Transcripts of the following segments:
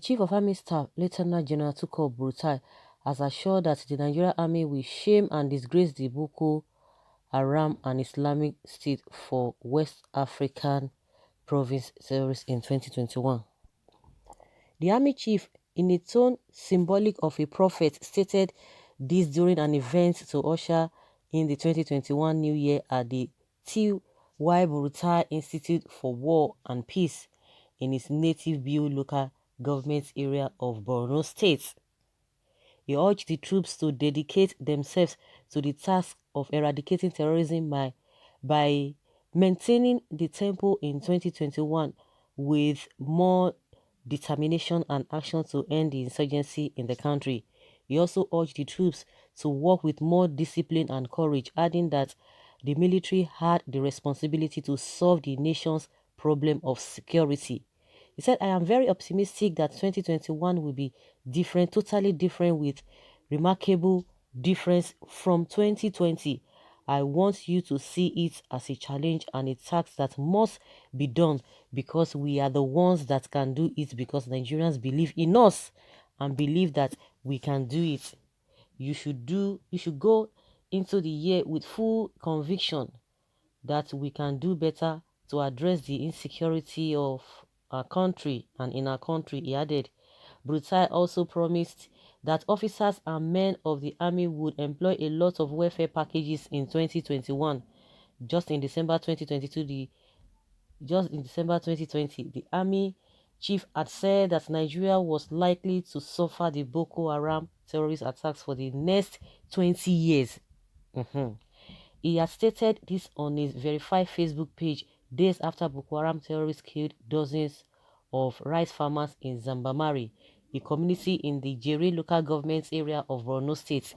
Chief of Army Staff, Lieutenant General Tukur Buratai, has assured that the Nigerian Army will shame and disgrace the Boko Haram and Islamic State for West African province terrorists in 2021. The Army Chief, in a tone symbolic of a prophet, stated this during an event to usher in the 2021 New Year at the D1SGRACE Buratai Institute for War and Peace in his native Biu local government area of Borno State. He urged the troops to dedicate themselves to the task of eradicating terrorism by maintaining the tempo in 2021 with more determination and action to end the insurgency in the country. He also urged the troops to work with more discipline and courage, adding that the military had the responsibility to solve the nation's problem of security. He said, I am very optimistic that 2021 will be different, totally different, with remarkable difference from 2020. I want you to see it as a challenge and a task that must be done because we are the ones that can do it, because Nigerians believe in us and believe that we can do it. You should go into the year with full conviction that we can do better to address the insecurity of our country and in our country, he added. Buratai also promised that officers and men of the army would employ a lot of welfare packages in 2021. Just in December 2020, the army chief had said that Nigeria was likely to suffer the Boko Haram terrorist attacks for the next 20 years. He had stated this on his verified Facebook page days after Boko Haram terrorists killed dozens of rice farmers in Zambamari, a community in the Jere local government area of Borno State.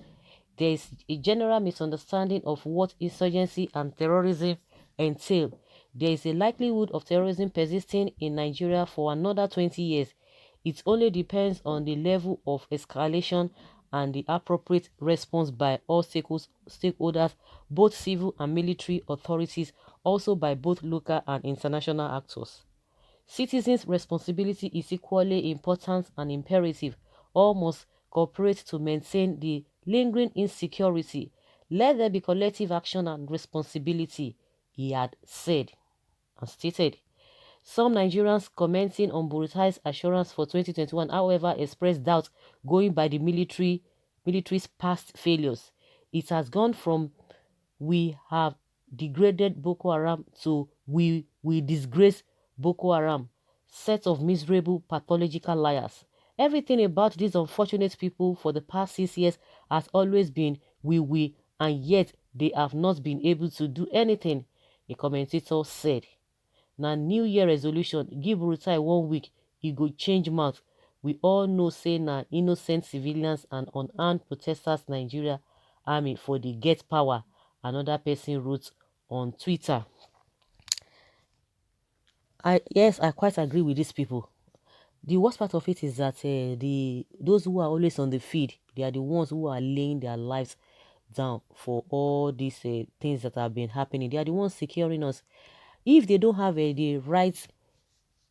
There is a general misunderstanding of what insurgency and terrorism entail. There is a likelihood of terrorism persisting in Nigeria for another 20 years. It only depends on the level of escalation and the appropriate response by all stakeholders, both civil and military authorities, also by both local and international actors. Citizens' responsibility is equally important and imperative. All must cooperate to maintain the lingering insecurity. Let there be collective action and responsibility, he had said and stated. Some Nigerians commenting on Buratai's assurance for 2021, however, expressed doubt going by the military's past failures. It has gone from "we have degraded Boko Haram" to "we disgrace Boko Haram." Set of miserable pathological liars. Everything about these unfortunate people for the past 6 years has always been we, and yet they have not been able to do anything, a commentator said. Now, New Year resolution, give Buratai 1 week, he go change mouth. We all know say na innocent civilians and unarmed protesters Nigeria army for the get power, another person wrote on Twitter. Yes, I quite agree with these people. The worst part of it is that those who are always on the feed, they are the ones who are laying their lives down for all these things that have been happening. They are the ones securing us. If they don't have the right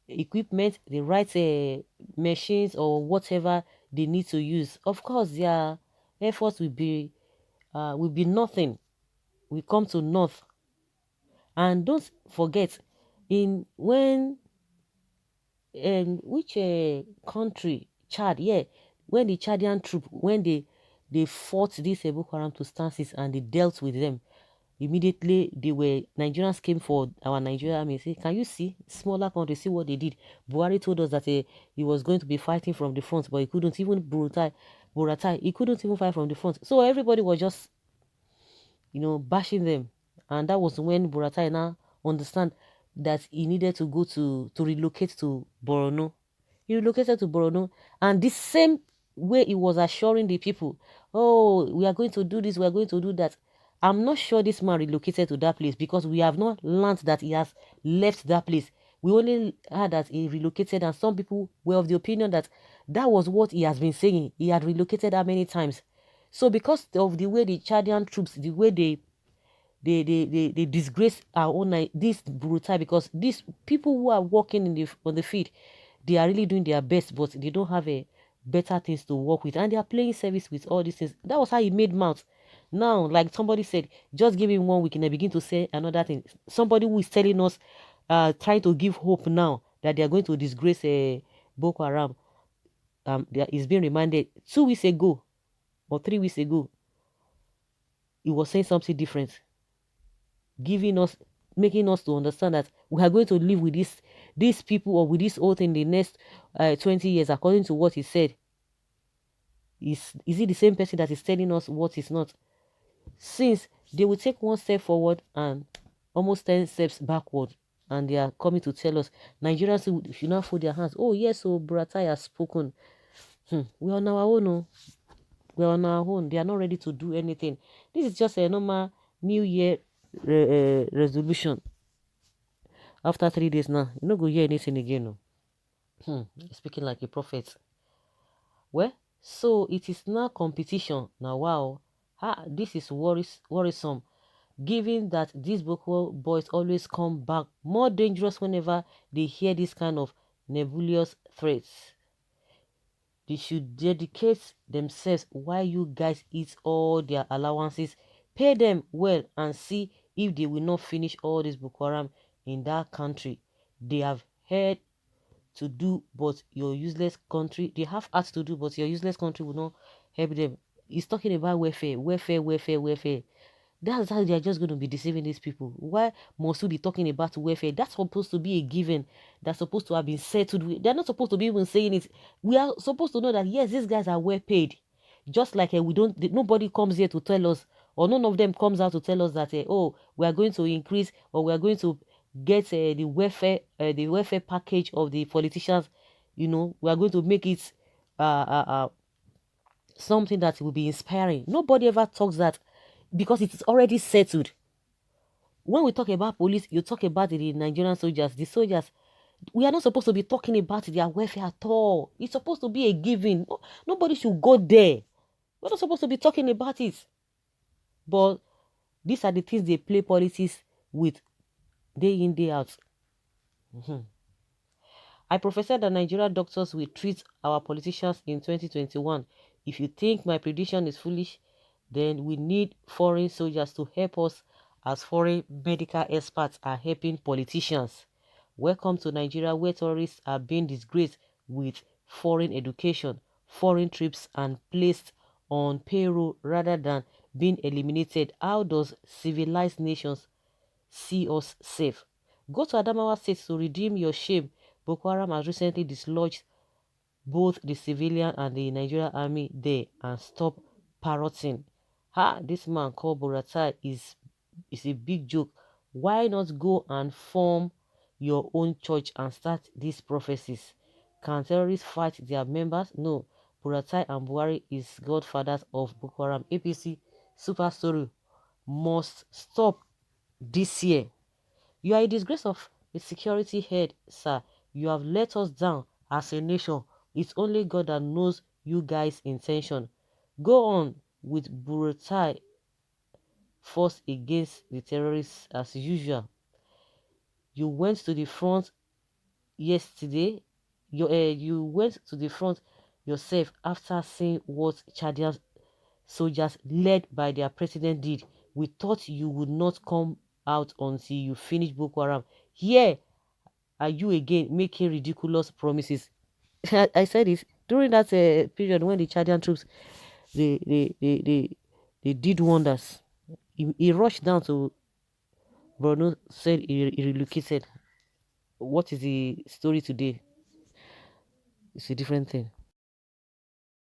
equipment, the right machines or whatever they need to use, of course their efforts will be nothing. We come to north. And don't forget, in when which country, Chad, yeah, when the Chadian troop, when they fought these Boko Haram to stances and they dealt with them, immediately Nigerians came for our Nigerian army. Say, can you see smaller countries, see what they did? Buhari told us that he was going to be fighting from the front, but he couldn't. Even Buratai, he couldn't even fight from the front. So everybody was just, bashing them. And that was when Buratai now understand that he needed to go to relocate to Borno. He relocated to Borno, and the same way he was assuring the people, oh, we are going to do this, we are going to do that. I'm not sure this man relocated to that place, because we have not learned that he has left that place. We only heard that he relocated, and some people were of the opinion that that was what he has been saying. He had relocated that many times. So because of the way the Chadian troops, the way they disgrace our own this Buratai, because these people who are working on the field, they are really doing their best, but they don't have a better things to work with, and they are playing service with all these things. That was how he made mouth. Now, like somebody said, just give him 1 week and they begin to say another thing. Somebody who is telling us, trying to give hope now that they are going to disgrace Boko Haram, is being reminded 2 weeks ago or 3 weeks ago, he was saying something different, giving us, making us to understand that we are going to live with these people or with this whole thing the next 20 years, according to what he said. Is he the same person that is telling us what is not? Since they will take 1 step forward and almost 10 steps backward, and they are coming to tell us Nigerians should not fold their hands. Oh yes, so Buratai has spoken. We're on our own. Oh. We're on our own. They are not ready to do anything. This is just a normal New Year resolution. After 3 days now, you're not going to hear anything again. No. Speaking like a prophet. Well, so it is now competition. Now, wow. This is worrisome. Given that these Boko boys always come back more dangerous whenever they hear this kind of nebulous threats. They should dedicate themselves while you guys eat all their allowances. Pay them well and see if they will not finish all this Boko Haram in that country. They have heard to do, but your useless country, they have asked to do, but your useless country will not help them. He's talking about welfare. That's how they are just going to be deceiving these people. Why must we be talking about welfare? That's supposed to be a given. That's supposed to have been settled with. They're not supposed to be even saying it. We are supposed to know that yes, these guys are well paid. Just like nobody comes here to tell us, or none of them comes out to tell us that oh, we are going to increase, or we are going to get the welfare package of the politicians. We are going to make it something that will be inspiring. Nobody ever talks that, because it is already settled. When we talk about police, you talk about the Nigerian soldiers. The soldiers, we are not supposed to be talking about their welfare at all. It's supposed to be a given. Nobody should go there. We're not supposed to be talking about it. But these are the things they play politics with day in, day out. I prophesied that Nigerian doctors will treat our politicians in 2021. If you think my prediction is foolish, then we need foreign soldiers to help us as foreign medical experts are helping politicians. Welcome to Nigeria, where tourists are being disgraced with foreign education, foreign trips, and placed on payroll rather than being eliminated. How does civilized nations see us safe? Go to Adamawa State to redeem your shame. Boko Haram has recently dislodged both the civilian and the Nigerian army there and stop parroting. This man called Buratai is a big joke. Why not go and form your own church and start these prophecies? Can terrorists fight their members? No. Buratai and Buhari is godfathers of Boko Haram. APC super story must stop this year. You are a disgrace of a security head, sir. You have let us down as a nation. It's only God that knows you guys' intention. Go on with Buratai force against the terrorists as usual. You went to the front yesterday. You went to the front yourself after seeing what Chadian soldiers led by their president did. We thought you would not come out until you finish Boko Haram. Here are you again making ridiculous promises. I said it during that period when the Chadian troops they did wonders. He rushed down to Borno, said he relocated. What is the story today? It's a different thing.